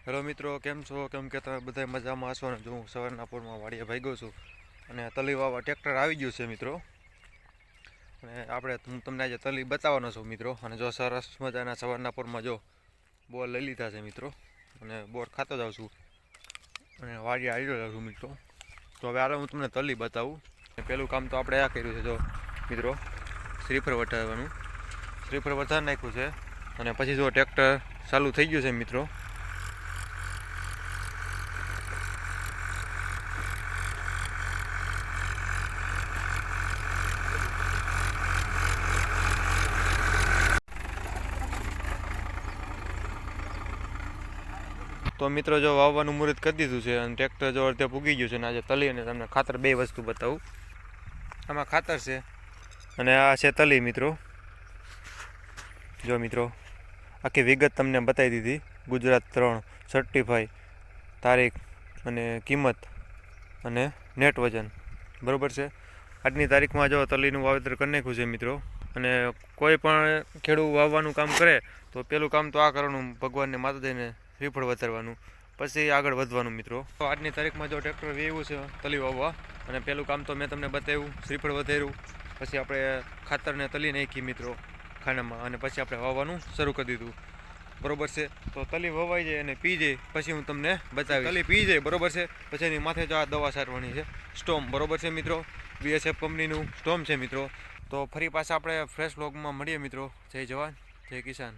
Hello મિત્રો, કેમ છો? કેમ કે તમે બધા મજામાં હશો ને? જો હું સવારના પોરમાં વાડીએ ભાગ્યો છું અને તલી વાવા ટ્રેક્ટર આવી ગયું છે મિત્રો. અને હું તમને આજે તલી બતાવવાનો છું મિત્રો. અને જો સરસ મજાના સવારના પોરમાં જો બોર લઈ લીધા છે મિત્રો, અને બોર ખાતો જાઉં છું અને વાડીએ આવી રહ્યો છું મિત્રો. તો હવે હાલો હું તમને તલી બતાવું. પહેલું કામ તો આપણે આ કર્યું છે જો મિત્રો, શ્રીફળ વટાડવાનું. શ્રીફળ વધારી નાખ્યું છે અને પછી જો ટ્રેક્ટર ચાલુ થઈ ગયું છે મિત્રો. તો મિત્રો જો વાવવાનું મુહૂર્ત કરી દીધું છે અને ટ્રેક્ટર જો અડધે પૂગી ગયું છે. અને આજે તલી અને તમને ખાતર બે વસ્તુ બતાવું. આમાં ખાતર છે અને આ છે તલી મિત્રો. જો મિત્રો આખી વિગત તમને બતાવી દીધી. ગુજરાત 3 સર્ટિફાઈ, તારીખ અને કિંમત અને નેટ વજન બરાબર છે. આજની તારીખમાં જો તલીનું વાવેતર કરી નાખ્યું છે મિત્રો. અને કોઈ પણ ખેડૂત વાવવાનું કામ કરે તો પહેલું કામ તો આ કરવાનું, ભગવાનને માતાજીને શ્રીફળ વધારવાનું, પછી આગળ વધવાનું મિત્રો. તો આજની તારીખમાં જો ટ્રેક્ટર વેવ્યું છે તલી વાવવા, અને પહેલું કામ તો મેં તમને બતાવ્યું, શ્રીફળ વધાર્યું, પછી આપણે ખાતરને તલી નાખી મિત્રો ખાનામાં, અને પછી આપણે વાવવાનું શરૂ કરી દીધું બરોબર છે. તો તલી વવાઈ જાય અને પી જાય પછી હું તમને બતાવીશ. તલી પી જાય બરોબર છે, પછી એની માથે જો આ દવા છાંટવાની છે, સ્ટોમ બરોબર છે મિત્રો. BSF કંપનીનું સ્ટોમ છે મિત્રો. તો ફરી પાછા આપણે ફ્રેશ વ્લોગમાં મળીએ મિત્રો. જય જવાન જય કિસાન.